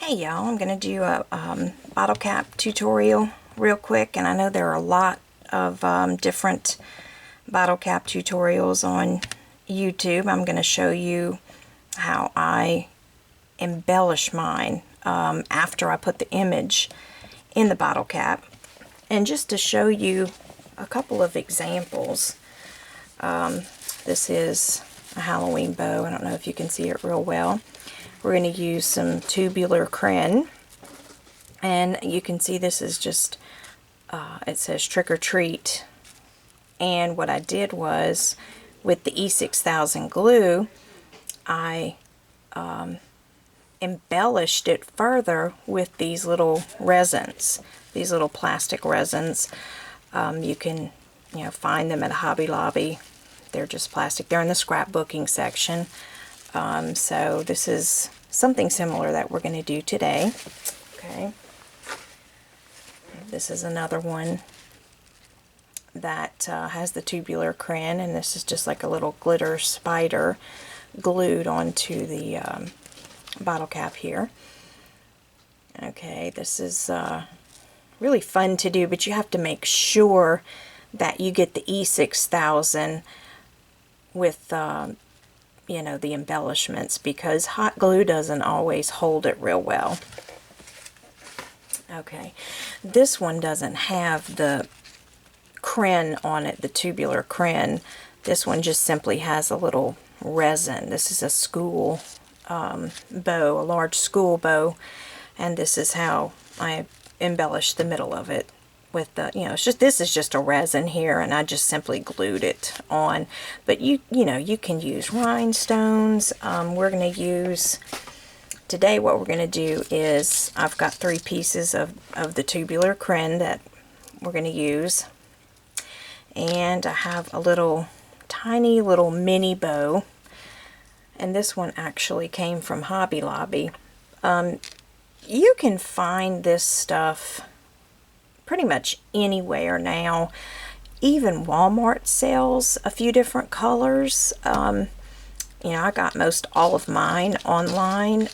Hey y'all, I'm going to do a bottle cap tutorial real quick, and I know there are a lot of different bottle cap tutorials on YouTube. I'm going to show you how I embellish mine after I put the image in the bottle cap. And just to show you a couple of examples, this is a Halloween bow. I don't know if you can see it real well. We're going to use some tubular crin, and you can see this is just, it says trick or treat, and what I did was with the E6000 glue, I embellished it further with these little resins, these little plastic resins. You can find them at Hobby Lobby. They're just plastic. They're in the scrapbooking section. So this is something similar that we're going to do today. Okay. This is another one that has the tubular crin, and this is just like a little glitter spider glued onto the bottle cap here. Okay, this is really fun to do, but you have to make sure that you get the E6000 with the embellishments, because hot glue doesn't always hold it real well. Okay, this one doesn't have the crin on it, the tubular crin. This one just simply has a little resin. This is a school bow, a large school bow, and this is how I embellish the middle of it with the, it's just, this is just a resin here, and I just simply glued it on. But you can use rhinestones. We're going to use, today what we're going to do is, I've got 3 pieces of the tubular crin that we're going to use, and I have a little tiny little mini bow, and this one actually came from Hobby Lobby. You can find this stuff pretty much anywhere now. Even Walmart sells a few different colors. I got most all of mine online.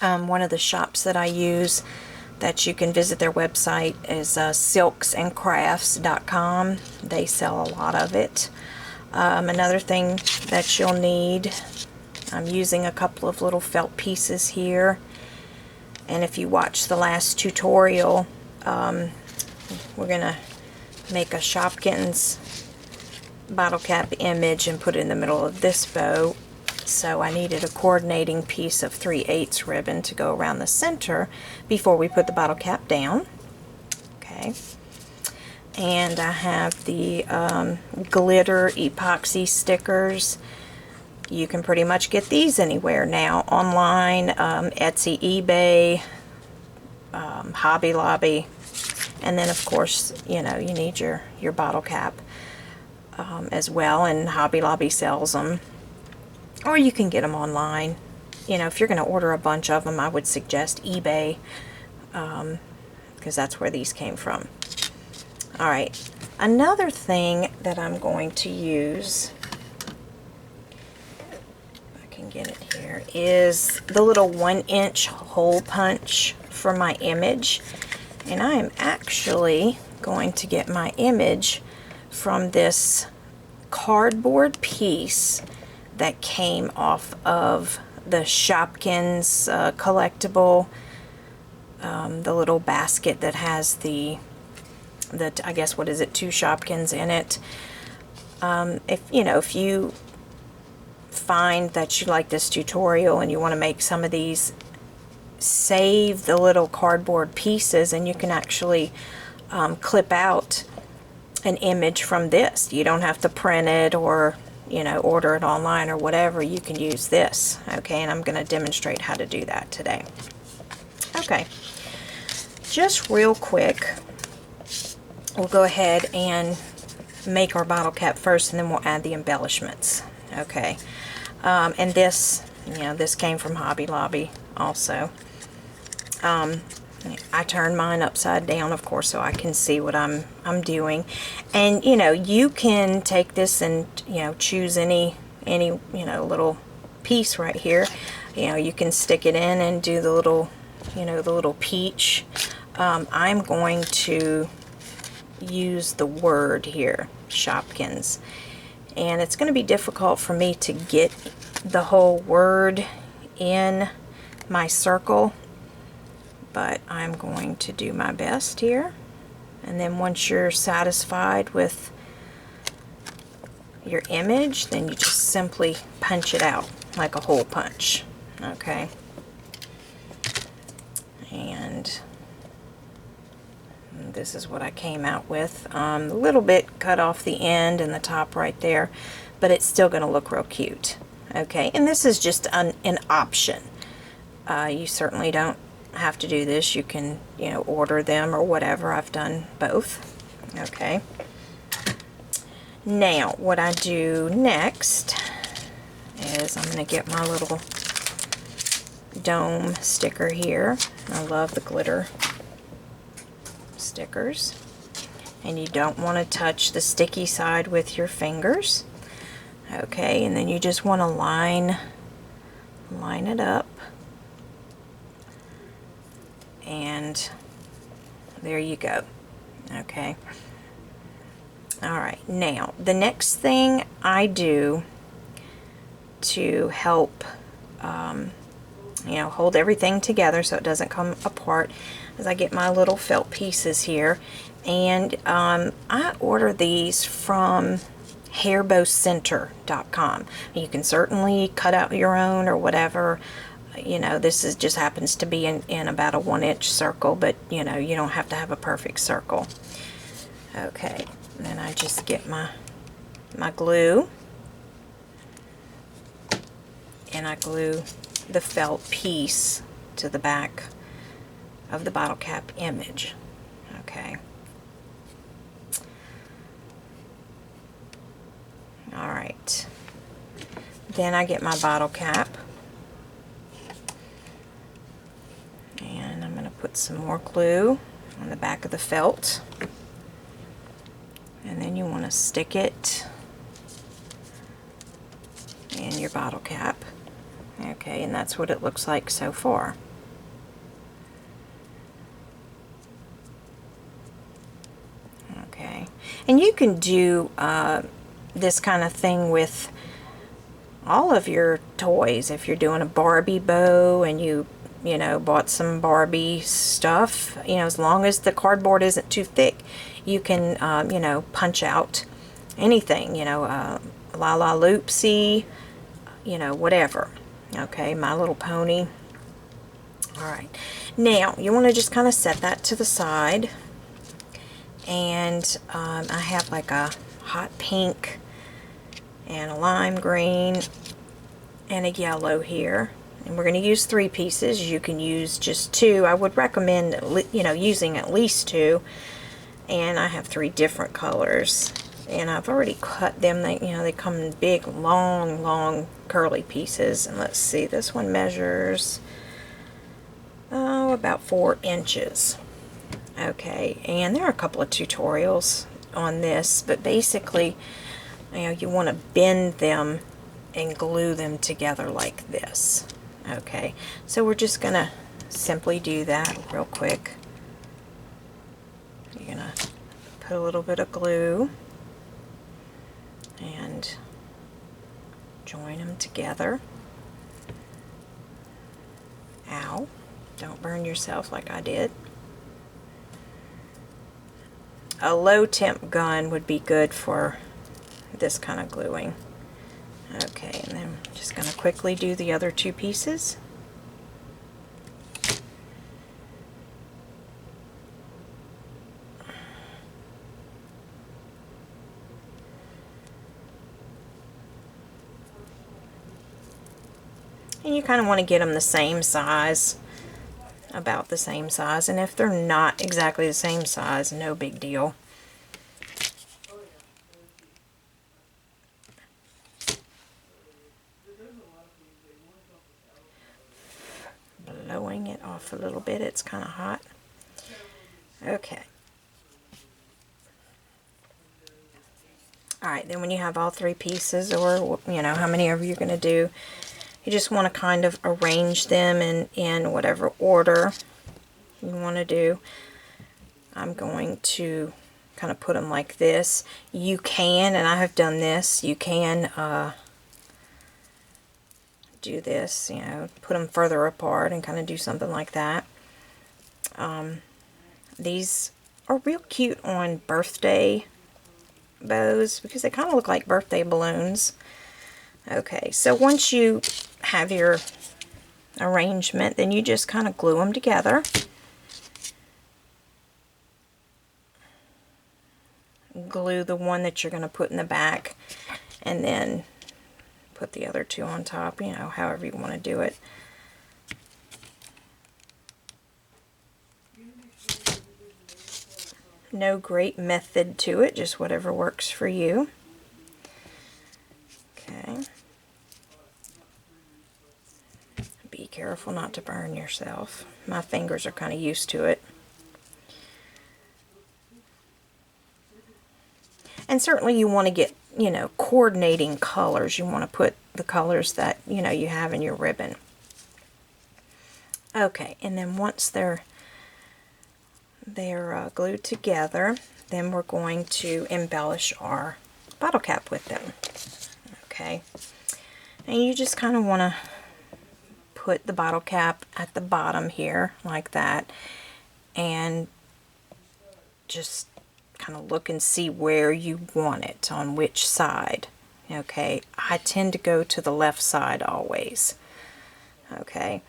One of the shops that I use that you can visit their website is silksandcrafts.com. They sell a lot of it. Another thing that you'll need, I'm using a couple of little felt pieces here. And if you watch the last tutorial, we're going to make a Shopkins bottle cap image and put it in the middle of this bow. So I needed a coordinating piece of 3/8 ribbon to go around the center before we put the bottle cap down. Okay. And I have the glitter epoxy stickers. You can pretty much get these anywhere now, online, Etsy, eBay, Hobby Lobby, and then of course you need your bottle cap as well, and Hobby Lobby sells them, or you can get them online. If you're going to order a bunch of them, I would suggest eBay, because that's where these came from. Alright, another thing that I'm going to use, get it here, is the little 1-inch hole punch for my image, and I am actually going to get my image from this cardboard piece that came off of the Shopkins collectible, the little basket that has the I guess, what is it, 2 Shopkins in it. If you find that you like this tutorial and you want to make some of these, save the little cardboard pieces, and you can actually clip out an image from this. You don't have to print it or order it online or whatever. You can use this. Okay, and I'm going to demonstrate how to do that today. Okay, just real quick, we'll go ahead and make our bottle cap first, and then we'll add the embellishments. Okay, and this, this came from Hobby Lobby also. I turn mine upside down, of course, so I can see what I'm doing. And you can take this and choose any little piece right here. You know, you can stick it in and do the little, you know, the little peach. I'm going to use the word here, Shopkins. And it's going to be difficult for me to get the whole word in my circle, but I'm going to do my best here. And then once you're satisfied with your image, then you just simply punch it out like a hole punch. Okay. And this is what I came out with. A little bit cut off the end and the top right there, but it's still going to look real cute. Okay, and this is just an option. You certainly don't have to do this. You can, you know, order them or whatever. I've done both. Okay. Now, what I do next is I'm going to get my little dome sticker here. I love the glitter stickers. And you don't want to touch the sticky side with your fingers. Okay, and then you just want to line it up. And there you go. Okay. Alright, now the next thing I do to help you know, hold everything together so it doesn't come apart is I get my little felt pieces here, and I order these from hairbowcenter.com. You can certainly cut out your own or whatever. You know, this is just happens to be in about a 1-inch circle, but you know, you don't have to have a perfect circle. Okay, and then I just get my glue, and I glue the felt piece to the back of the bottle cap image. Okay. Alright. Then I get my bottle cap, and I'm going to put some more glue on the back of the felt, and then you want to stick it in your bottle cap. Okay, and that's what it looks like so far. Okay, and you can do this kind of thing with all of your toys. If you're doing a Barbie bow and you know, bought some Barbie stuff, you know, as long as the cardboard isn't too thick, you can, you know, punch out anything, you know, La La Loopsy, you know, whatever. Okay, My Little Pony. Alright, now you want to just kind of set that to the side, and I have like a hot pink and a lime green and a yellow here, and we're going to use 3 pieces. You can use just 2. I would recommend, you know, using at least 2, and I have 3 different colors, and I've already cut them. They, you know, they come in big, long curly pieces. And let's see, this one measures about 4 inches. Okay, and there are a couple of tutorials on this, but basically, you know, you want to bend them and glue them together like this. Okay, so we're just gonna simply do that real quick. You're gonna put a little bit of glue and join them together. Ow, don't burn yourself like I did. A low temp gun would be good for this kind of gluing. Okay, and then I'm just going to quickly do the other 2 pieces. And you kind of want to get them the same size, about the same size, and if they're not exactly the same size, no big deal. Blowing it off a little bit, it's kind of hot. Okay. Alright, then when you have all 3 pieces, or you know, how many ever you're going to do, You just want to kind of arrange them in whatever order you want to do. I'm going to kind of put them like this. You can, and I have done this, you can do this, you know, put them further apart and kind of do something like that. These are real cute on birthday bows because they kind of look like birthday balloons. Okay, so once you have your arrangement, then you just kind of glue them together. Glue the one that you're going to put in the back, and then put the other two on top, you know, however you want to do it. No great method to it, just whatever works for you. Okay. Be careful not to burn yourself. My fingers are kind of used to it. And certainly you want to get, you know, coordinating colors. You want to put the colors that, you know, you have in your ribbon. Okay, and then once they're glued together, then we're going to embellish our bottle cap with them. Okay, and you just kind of want to put the bottle cap at the bottom here like that, and just kind of look and see where you want it, on which side. Okay, I tend to go to the left side always. Okay,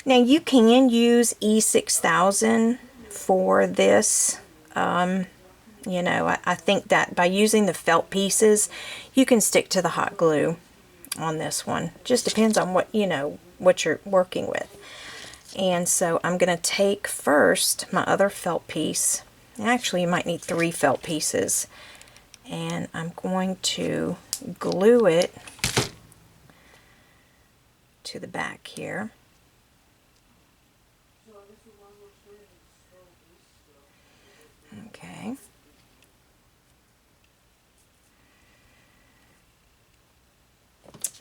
now you can use E6000 for this. You know, I think that by using the felt pieces, you can stick to the hot glue on this one. Just depends on what, you know, what you're working with. And so I'm going to take first my other felt piece. Actually, you might need 3 felt pieces. And I'm going to glue it to the back here. Okay.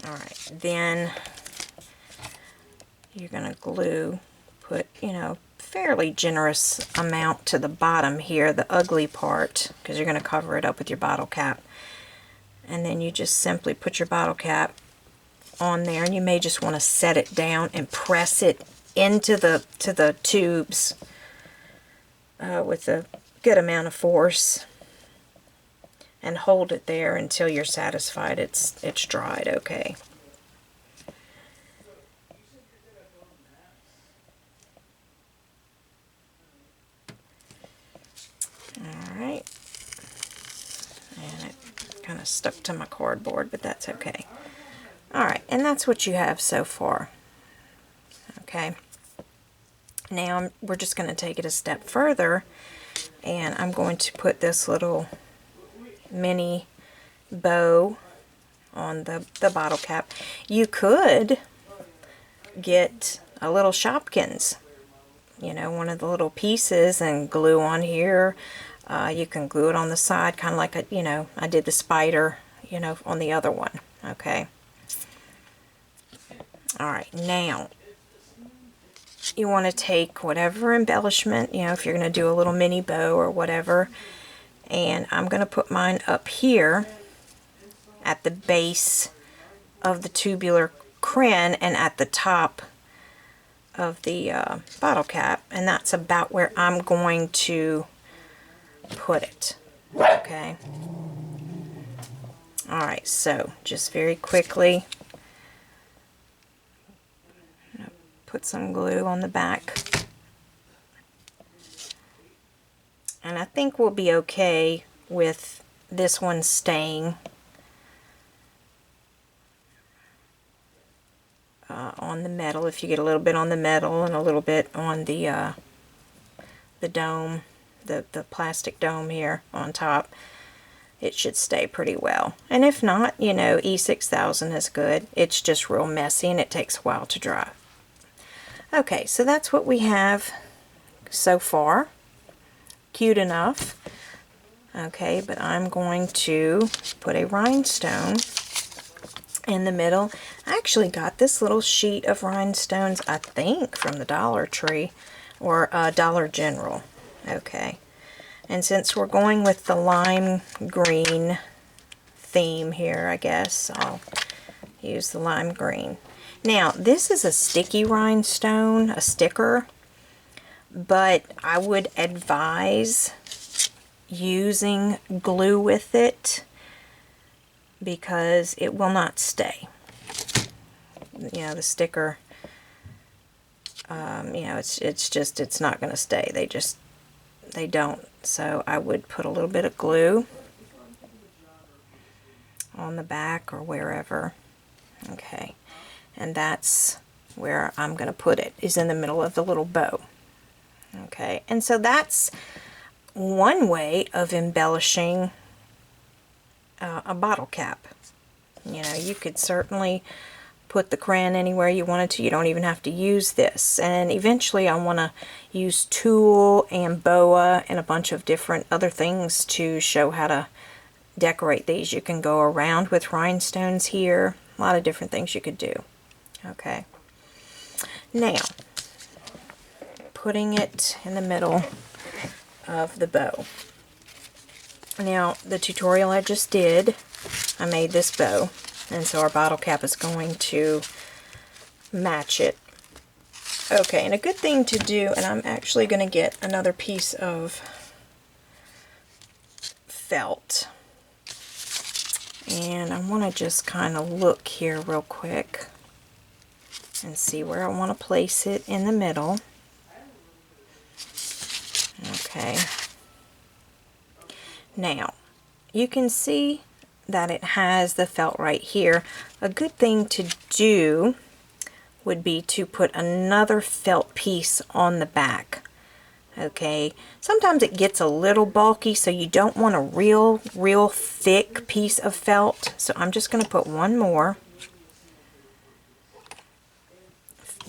Alright, then you're going to glue, put, you know, fairly generous amount to the bottom here, the ugly part, because you're going to cover it up with your bottle cap. And then you just simply put your bottle cap on there, and you may just want to set it down and press it into the tubes with a good amount of force, and hold it there until you're satisfied it's dried. Okay. Alright. And it kind of stuck to my cardboard, but that's okay. Alright, and that's what you have so far. Okay. Now we're just going to take it a step further, and I'm going to put this little mini bow on the bottle cap. You could get a little Shopkins, you know, one of the little pieces, and glue on here. You can glue it on the side, kind of like a, you know, I did the spider, you know, on the other one. Okay. Alright, now you want to take whatever embellishment, you know, if you're going to do a little mini bow or whatever, and I'm going to put mine up here at the base of the tubular crin and at the top of the bottle cap, and that's about where I'm going to put it. Okay. Alright, so just very quickly put some glue on the back, and I think we'll be okay with this one staying on the metal. If you get a little bit on the metal and a little bit on the dome, the plastic dome here on top, it should stay pretty well. And if not, you know, E6000 is good. It's just real messy and it takes a while to dry. Okay, so that's what we have so far. Cute enough. Okay, but I'm going to put a rhinestone, in the middle. I actually got this little sheet of rhinestones, I think, from the Dollar Tree or Dollar General. Okay, and since we're going with the lime green theme here, I guess I'll use the lime green. Now, this is a sticky rhinestone, a sticker, but I would advise using glue with it because it will not stay. You know, the sticker, you know, it's not going to stay. They don't. So I would put a little bit of glue on the back or wherever. Okay, and that's where I'm going to put it, is in the middle of the little bow. Okay, and so that's one way of embellishing a bottle cap. You know, you could certainly put the crin anywhere you wanted to. You don't even have to use this. And eventually I want to use tulle and boa and a bunch of different other things to show how to decorate these. You can go around with rhinestones here. A lot of different things you could do. Okay. Now, putting it in the middle of the bow. Now, the tutorial I just did, I made this bow, and so our bottle cap is going to match it. Okay, and a good thing to do, and I'm actually going to get another piece of felt, and I want to just kind of look here real quick and see where I want to place it in the middle. Okay. Now, you can see that it has the felt right here. A good thing to do would be to put another felt piece on the back. Okay, sometimes it gets a little bulky, so you don't want a real thick piece of felt. So I'm just going to put one more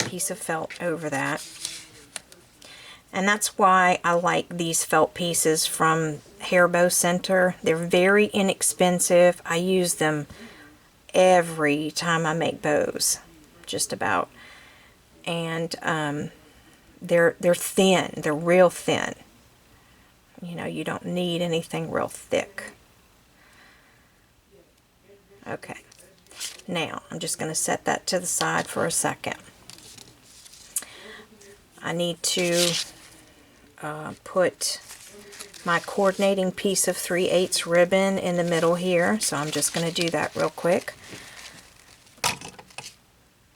piece of felt over that. And that's why I like these felt pieces from Hair Bow Center. They're very inexpensive. I use them every time I make bows, just about. And they're thin. They're real thin. You know, you don't need anything real thick. Okay. Now, I'm just going to set that to the side for a second. I need to put my coordinating piece of 3/8 ribbon in the middle here, so I'm just going to do that real quick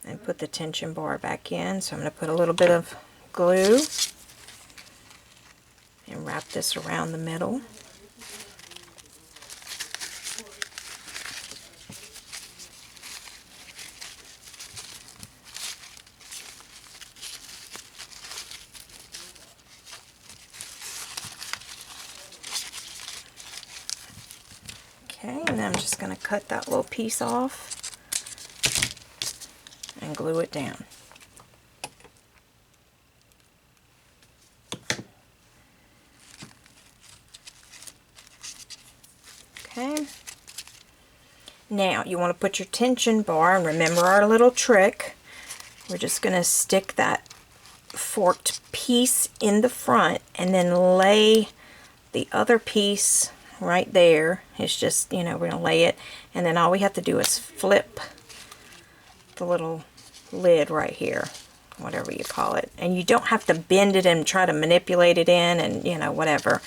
and put the tension bar back in. So I'm going to put a little bit of glue and wrap this around the middle. Okay, and then I'm just going to cut that little piece off and glue it down. Okay. Now, you want to put your tension bar, and remember our little trick. We're just going to stick that forked piece in the front and then lay the other piece right there. It's just, you know, we're going to lay it, and then all we have to do is flip the little lid right here, whatever you call it. And you don't have to bend it and try to manipulate it in and, you know, whatever.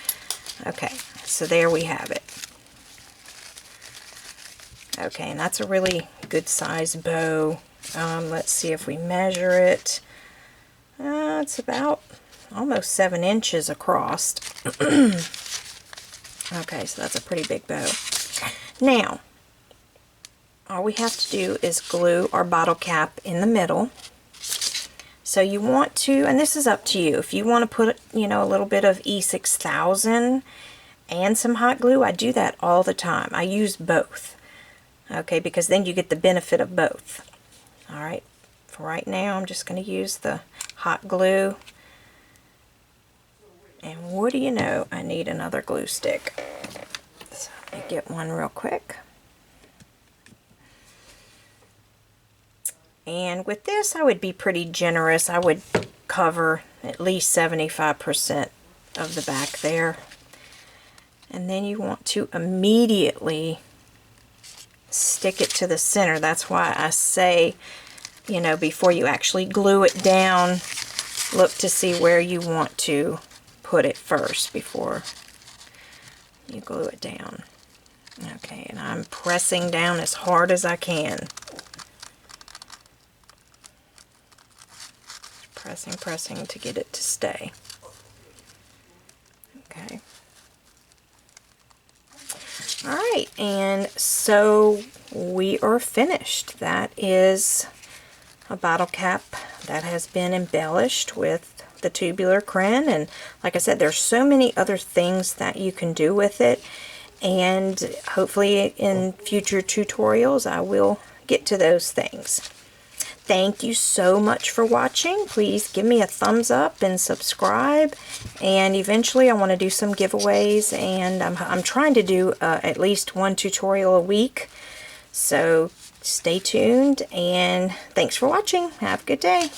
Okay, so there we have it. Okay, and that's a really good size bow. Let's see if we measure it. It's about almost 7 inches across. Okay, so that's a pretty big bow. Now, all we have to do is glue our bottle cap in the middle. So you want to, and this is up to you, if you want to put, you know, a little bit of E6000 and some hot glue, I do that all the time. I use both. Okay, because then you get the benefit of both. Alright, for right now I'm just going to use the hot glue. And what do you know, I need another glue stick. So let me get one real quick. And with this, I would be pretty generous. I would cover at least 75% of the back there. And then you want to immediately stick it to the center. That's why I say, you know, before you actually glue it down, look to see where you want to put it first before you glue it down. Okay, and I'm pressing down as hard as I can. Pressing to get it to stay. Okay. Alright, and so we are finished. That is a bottle cap that has been embellished with the tubular crin, and like I said, there's so many other things that you can do with it, and hopefully in future tutorials I will get to those things. Thank you so much for watching. Please give me a thumbs up and subscribe, and eventually I want to do some giveaways, and I'm trying to do at least one tutorial a week, so stay tuned, and thanks for watching. Have a good day.